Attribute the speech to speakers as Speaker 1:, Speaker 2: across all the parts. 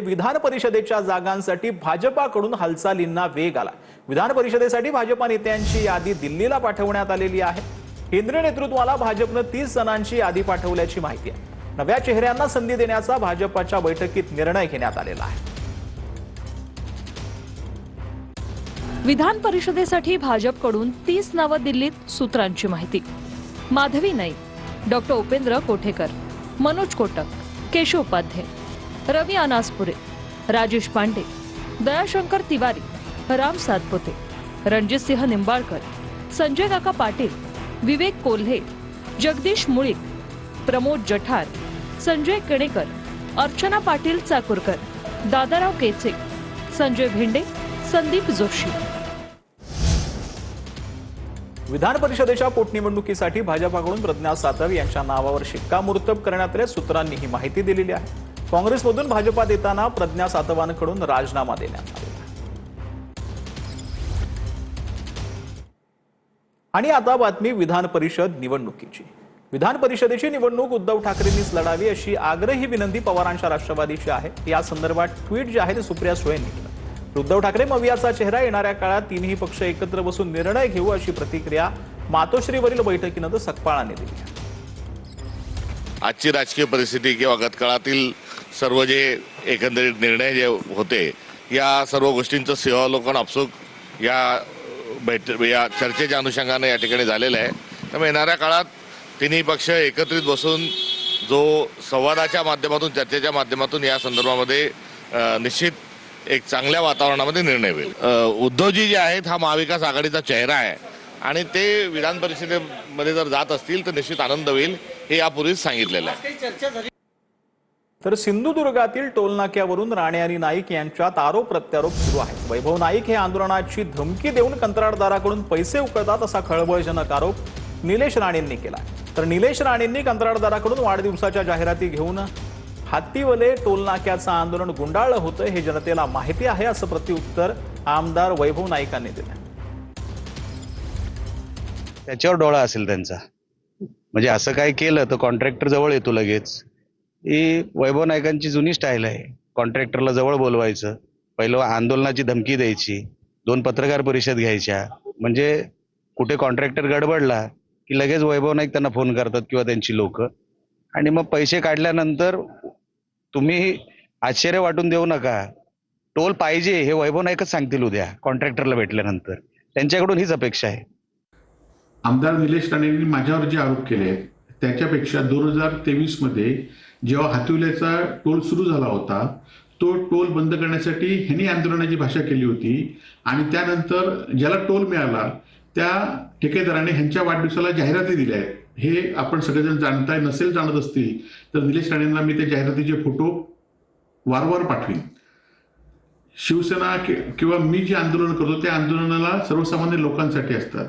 Speaker 1: विधान परिषदेच्या जागांसाठी भाजपाकडून हालचालींना वेग आला। विधान परिषदेसाठी भाजपा नेत्यांची यादी दिल्लीला पाठवण्यात आलेली आहे। केंद्रीय नेतृत्वाला भाजपने 30 जणांची यादी पाठवल्याची माहिती आहे। नव्या चेहऱ्यांना संधी देण्याचा भाजपच्या बैठकीत निर्णय घेण्यात आलेला आहे।
Speaker 2: विधान परिषदेसाठी भाजपकडून 30 नावं दिल्लीत, सूत्रांची माहिती। माधवी नाईक, डॉक्टर उपेंद्र कोठेकर, मनोज कोटक, केशव उपाध्ये, रवी अनासपुरे, राजेश पांडे, दयाशंकर तिवारी, राम सातपुते, रणजित सिंह निंबाळकर, संजय काका पाटील, विवेक कोल्हे, जगदीश मुळीक, प्रमोद जठार, संजय केणेकर, अर्चना पाटील चाकूरकर, दादाराव केचे, संजय भेंडे, संदीप जोशी।
Speaker 1: विधान परिषदेच्या पोटनिवडणुकीसाठी भाजपाकडून प्रज्ञा सातव यांच्या नावावर शिक्कामोर्तब करण्यात आले। सूत्रांनी ही माहिती दिलेली आहे। काँग्रेसमधून भाजपात येताना प्रज्ञा सातवांकडून राजीनामा देण्यात आला। आणि आता बातमी विधान परिषद निवडणुकीची। विधान परिषदेची निवडणूक उद्धव ठाकरेंनीच लढावी अशी आग्रही विनंती पवारांच्या राष्ट्रवादीची आहे। या संदर्भात ट्विट जे आहे ते सुप्रिया सुळेंनी केलं। उद्धव ठाकरे मवियाचा चेहरा येणाऱ्या काळात तीनही पक्ष एकत्र बसून निर्णय घेऊ अशी प्रतिक्रिया मातोश्रीवरील बैठकीनंतर सकपाळाने दिली।
Speaker 3: आजची राजकीय परिस्थिती किंवा गतकाळातील सर्व जे एकंदरीत निर्णय जे होते या सर्व गोष्टींचं सेवावलोकन आपसूक या चर्चेच्या अनुषंगाने या ठिकाणी झालेलं आहे। त्यामुळे येणाऱ्या काळात तिन्ही पक्ष एकत्रित बसून जो संवादाच्या माध्यमातून चर्चेच्या माध्यमातून या संदर्भामध्ये निश्चित एक चांगल्या वातावरणामध्ये निर्णय होईल। उद्धवजी जे आहेत हा महाविकास आघाडीचा चेहरा आहे आणि ते विधान परिषदेमध्ये जर जात असतील तर निश्चित आनंद होईल, हे यापूर्वीच सांगितलेलं आहे।
Speaker 1: तर सिंधुदुर्गातील टोलनाक्यावरून राणे आणि नाईक यांच्यात आरोप प्रत्यारोप सुरू आहे। वैभव नाईक हे आंदोलनाची धमकी देऊन कंत्राटदाराकडून पैसे उकळतात असा खळबळजनक आरोप निलेश राणेंनी केला। तर निलेश राणेंनी कंत्राटदाराकडून वाढदिवसाच्या जाहिराती घेऊन हातीवले टोलनाक्याचं आंदोलन गुंडाळलं होतं हे जनतेला माहिती आहे असं प्रत्युत्तर आमदार वैभव नाईकांनी दिलं।
Speaker 4: त्याच्यावर डोळा असेल त्यांचा, म्हणजे असं काय केलं तर कॉन्ट्रॅक्टर जवळ येतो लगेच। ही वैभव नाईकांची जुनी स्टाईल आहे। कॉन्ट्रॅक्टरला जवळ बोलवायचं, पहिलं आंदोलनाची धमकी द्यायची, 2 पत्रकार परिषद घ्यायच्या, म्हणजे कुठे कॉन्ट्रॅक्टर गडबडला की लगेच वैभव नाईक त्यांना फोन करतात किंवा त्यांची लोक, आणि मग पैसे काढल्यानंतर तुम्ही आश्चर्य वाटून देऊ नका, टोल पाहिजे हे वैभव नाईकच सांगतील उद्या कॉन्ट्रॅक्टरला भेटल्यानंतर। त्यांच्याकडून हीच अपेक्षा आहे।
Speaker 5: आमदार निलेश राणेंनी माझ्यावर जे आरोप केले आहेत त्याच्यापेक्षा 2023 मध्ये जेव्हा हातविल्याचा टोल सुरू झाला होता तो टोल बंद करण्यासाठी ह्यांनी आंदोलनाची भाषा केली होती आणि त्यानंतर ज्याला टोल मिळाला त्या ठेकेदाराने ह्यांच्या वाढदिवसाला जाहिराती दिल्या आहेत। हे आपण सगळेजण जाणताय, नसेल जाणत असतील तर निलेश राणेंना मी त्या जाहिरातीचे फोटो वारंवार पाठवीन। शिवसेना किंवा मी जे आंदोलन करतो त्या आंदोलनाला सर्वसामान्य लोकांसाठी असतात।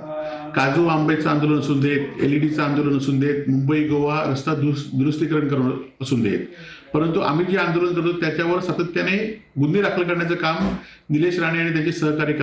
Speaker 5: काजू आंब्याचं आंदोलन असू देत, एलईडीचं आंदोलन असू देत, मुंबई गोवा रस्ता दुरुस्तीकरण करणं असू देत, परंतु आम्ही जे आंदोलन करतो त्याच्यावर सातत्याने गुन्हे दाखल करण्याचं काम निलेश राणे आणि त्यांचे सहकारी करतात।